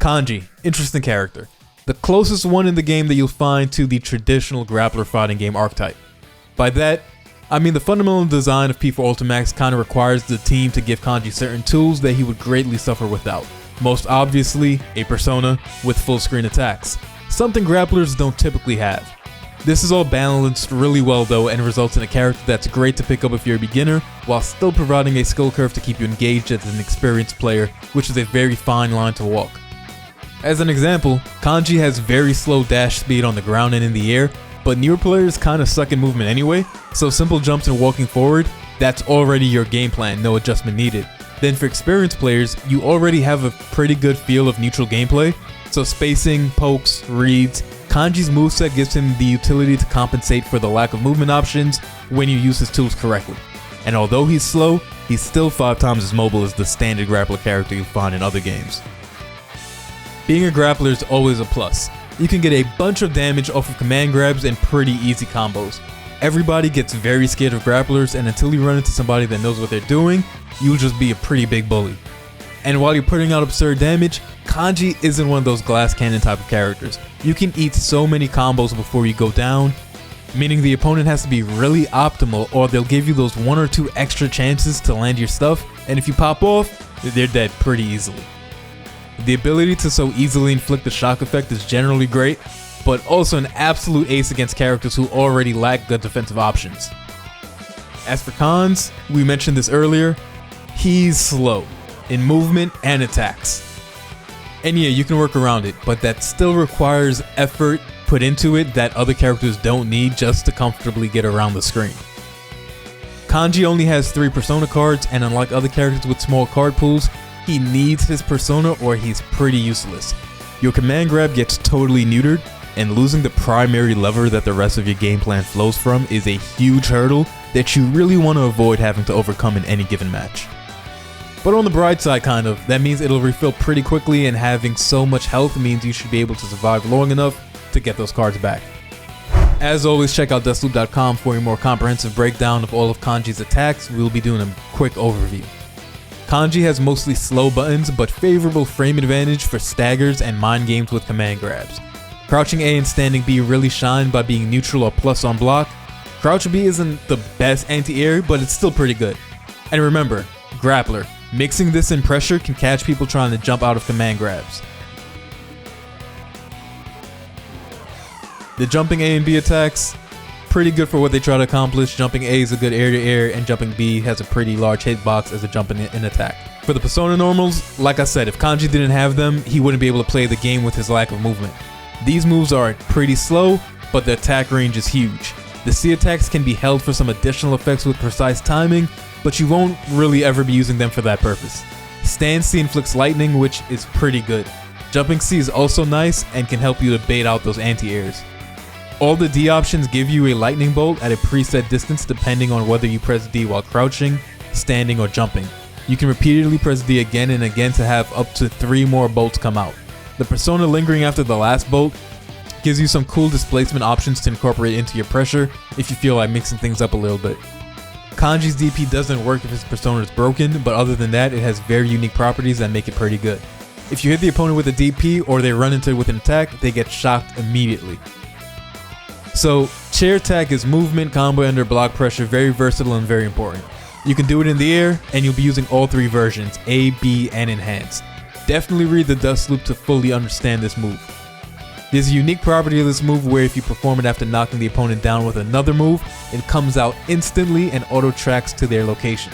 Kanji, interesting character. The closest one in the game that you'll find to the traditional grappler fighting game archetype. By that, I mean the fundamental design of P4 Ultimax kind of requires the team to give Kanji certain tools that he would greatly suffer without. Most obviously, a persona with full screen attacks, something grapplers don't typically have. This is all balanced really well though and results in a character that's great to pick up if you're a beginner, while still providing a skill curve to keep you engaged as an experienced player, which is a very fine line to walk. As an example, Kanji has very slow dash speed on the ground and in the air, but newer players kinda suck in movement anyway, so simple jumps and walking forward, that's already your game plan, no adjustment needed. Then for experienced players, you already have a pretty good feel of neutral gameplay, so spacing, pokes, reads, Kanji's moveset gives him the utility to compensate for the lack of movement options when you use his tools correctly. And although he's slow, he's still 5 times as mobile as the standard grappler character you find in other games. Being a grappler is always a plus. You can get a bunch of damage off of command grabs and pretty easy combos. Everybody gets very scared of grapplers, and until you run into somebody that knows what they're doing, you'll just be a pretty big bully. And while you're putting out absurd damage, Kanji isn't one of those glass cannon type of characters. You can eat so many combos before you go down, meaning the opponent has to be really optimal or they'll give you those 1 or 2 extra chances to land your stuff, and if you pop off, they're dead pretty easily. The ability to so easily inflict the shock effect is generally great, but also an absolute ace against characters who already lack good defensive options. As for cons, we mentioned this earlier, he's slow in movement and attacks. And yeah, you can work around it, but that still requires effort put into it that other characters don't need just to comfortably get around the screen. Kanji only has 3 persona cards, and unlike other characters with small card pools, he needs his persona or he's pretty useless. Your command grab gets totally neutered, and losing the primary lever that the rest of your game plan flows from is a huge hurdle that you really want to avoid having to overcome in any given match. But on the bright side kind of, that means it'll refill pretty quickly, and having so much health means you should be able to survive long enough to get those cards back. As always, check out dustloop.com for a more comprehensive breakdown of all of Kanji's attacks. We'll be doing a quick overview. Kanji has mostly slow buttons, but favorable frame advantage for staggers and mind games with command grabs. Crouching A and standing B really shine by being neutral or plus on block. Crouch B isn't the best anti-air, but it's still pretty good. And remember, grappler. Mixing this in pressure can catch people trying to jump out of command grabs. The jumping A and B attacks, pretty good for what they try to accomplish. Jumping A is a good air-to-air, and jumping B has a pretty large hitbox as a jump in attack. For the persona normals, like I said, if Kanji didn't have them, he wouldn't be able to play the game with his lack of movement. These moves are pretty slow, but the attack range is huge. The C attacks can be held for some additional effects with precise timing, but you won't really ever be using them for that purpose. Stand C inflicts lightning, which is pretty good. Jumping C is also nice and can help you to bait out those anti-airs. All the D options give you a lightning bolt at a preset distance depending on whether you press D while crouching, standing, or jumping. You can repeatedly press D again and again to have up to 3 more bolts come out. The persona lingering after the last bolt gives you some cool displacement options to incorporate into your pressure if you feel like mixing things up a little bit. Kanji's DP doesn't work if his persona is broken, but other than that, it has very unique properties that make it pretty good. If you hit the opponent with a DP or they run into it with an attack, they get shocked immediately. So, chair attack is movement, combo under block pressure, very versatile and very important. You can do it in the air, and you'll be using all 3 versions, A, B, and enhanced. Definitely read the dust loop to fully understand this move. There's a unique property of this move where if you perform it after knocking the opponent down with another move, it comes out instantly and auto tracks to their location.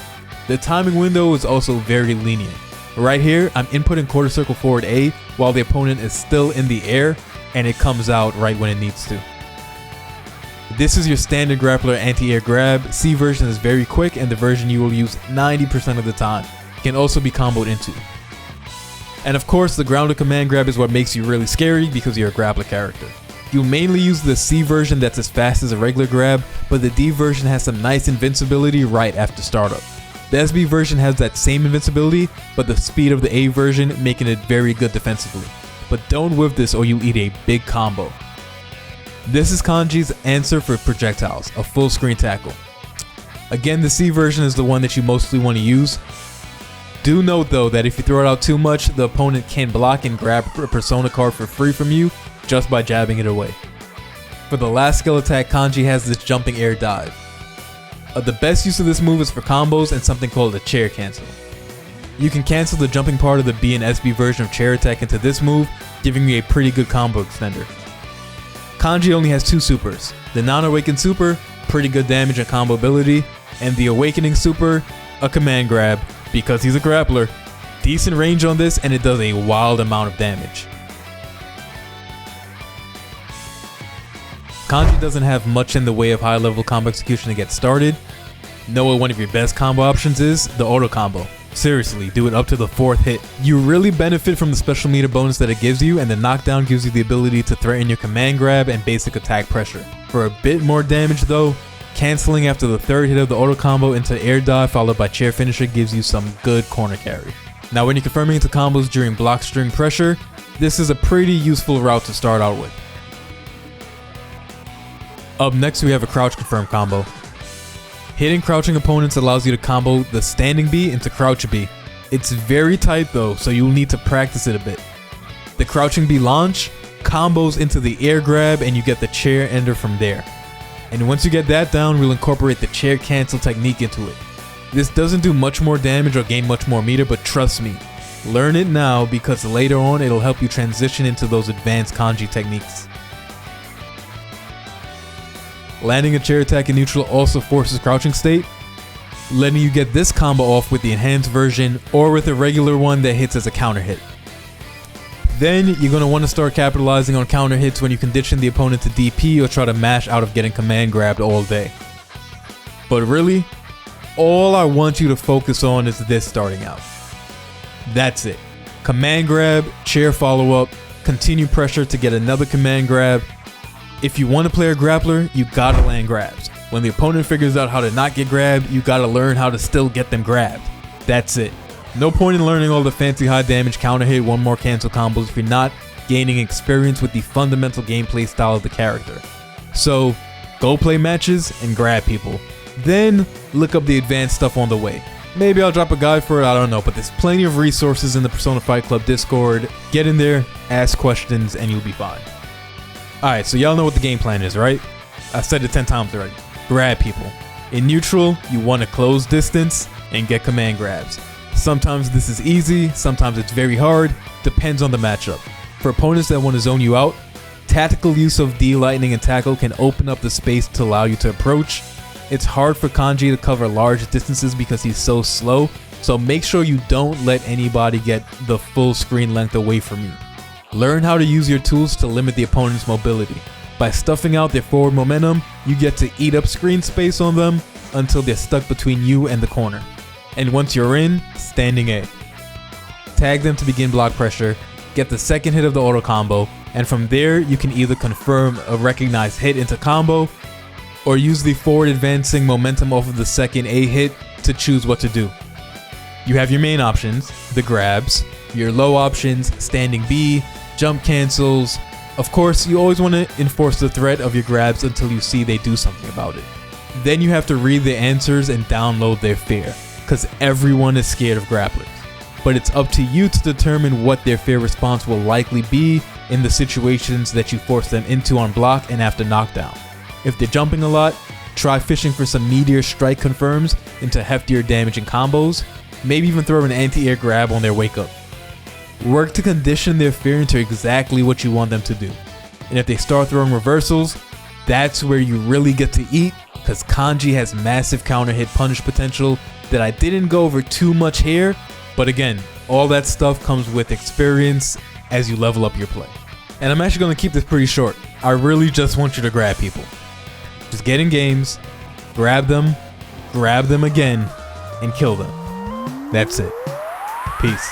The timing window is also very lenient. Right here, I'm inputting quarter circle forward A while the opponent is still in the air, and it comes out right when it needs to. This is your standard grappler anti-air grab. C version is very quick and the version you will use 90% of the time. It can also be comboed into. And of course, the grounded command grab is what makes you really scary because you're a grappler character. You'll mainly use the C version that's as fast as a regular grab, but the D version has some nice invincibility right after startup. The SB version has that same invincibility, but the speed of the A version making it very good defensively. But don't whiff this or you'll eat a big combo. This is Kanji's answer for projectiles, a full screen tackle. Again, the C version is the one that you mostly want to use. Do note though that if you throw it out too much, the opponent can block and grab a persona card for free from you just by jabbing it away. For the last skill attack, Kanji has this jumping air dive. The best use of this move is for combos and something called a chair cancel. You can cancel the jumping part of the B and SB version of chair attack into this move, giving you a pretty good combo extender. Kanji only has 2 supers, the non-awakened super, pretty good damage and combo ability, and the awakening super, a command grab, because he's a grappler. Decent range on this and it does a wild amount of damage. Kanji doesn't have much in the way of high level combo execution to get started. Know what one of your best combo options is? The auto combo. Seriously, do it up to the 4th hit. You really benefit from the special meter bonus that it gives you, and the knockdown gives you the ability to threaten your command grab and basic attack pressure. For a bit more damage though, canceling after the 3rd hit of the auto combo into air dive followed by chair finisher gives you some good corner carry. Now when you're confirming into combos during block string pressure, this is a pretty useful route to start out with. Up next we have a crouch confirm combo. Hitting crouching opponents allows you to combo the standing B into crouch B. It's very tight though, so you'll need to practice it a bit. The crouching B launch combos into the air grab and you get the chair ender from there. And once you get that down, we'll incorporate the chair cancel technique into it. This doesn't do much more damage or gain much more meter, but trust me, learn it now because later on it'll help you transition into those advanced kanji techniques. Landing a chair attack in neutral also forces crouching state, letting you get this combo off with the enhanced version or with a regular one that hits as a counter hit. Then you're going to want to start capitalizing on counter hits when you condition the opponent to DP or try to mash out of getting command grabbed all day. But really, all I want you to focus on is this starting out. That's it. Command grab, chair follow up, continue pressure to get another command grab. If you want to play a grappler, you gotta land grabs. When the opponent figures out how to not get grabbed, you gotta learn how to still get them grabbed. That's it. No point in learning all the fancy high damage counter hit, one more cancel combos if you're not gaining experience with the fundamental gameplay style of the character. So go play matches and grab people. Then look up the advanced stuff on the way. Maybe I'll drop a guide for it, I don't know, but there's plenty of resources in the Persona Fight Club Discord. Get in there, ask questions, and you'll be fine. Alright, so y'all know what the game plan is, right? I said it 10 times already. Grab people. In neutral, you want to close distance and get command grabs. Sometimes this is easy, sometimes it's very hard, depends on the matchup. For opponents that want to zone you out, tactical use of D, lightning, and tackle can open up the space to allow you to approach. It's hard for Kanji to cover large distances because he's so slow, so make sure you don't let anybody get the full screen length away from you. Learn how to use your tools to limit the opponent's mobility. By stuffing out their forward momentum, you get to eat up screen space on them until they're stuck between you and the corner. And once you're in, standing A. Tag them to begin block pressure, get the 2nd hit of the auto combo, and from there you can either confirm a recognized hit into combo, or use the forward advancing momentum off of the 2nd A hit to choose what to do. You have your main options, the grabs, your low options, standing B, jump cancels. Of course, you always want to enforce the threat of your grabs until you see they do something about it. Then you have to read the answers and download their fear, because everyone is scared of grapplers. But it's up to you to determine what their fear response will likely be in the situations that you force them into on block and after knockdown. If they're jumping a lot, try fishing for some meteor strike confirms into heftier damage and combos, maybe even throw an anti-air grab on their wake up. Work to condition their fear into exactly what you want them to do. And if they start throwing reversals, that's where you really get to eat, because Kanji has massive counter hit punish potential that I didn't go over too much here, but again, all that stuff comes with experience as you level up your play. And I'm actually going to keep this pretty short. I really just want you to grab people. Just get in games, grab them again, and kill them. That's it. Peace.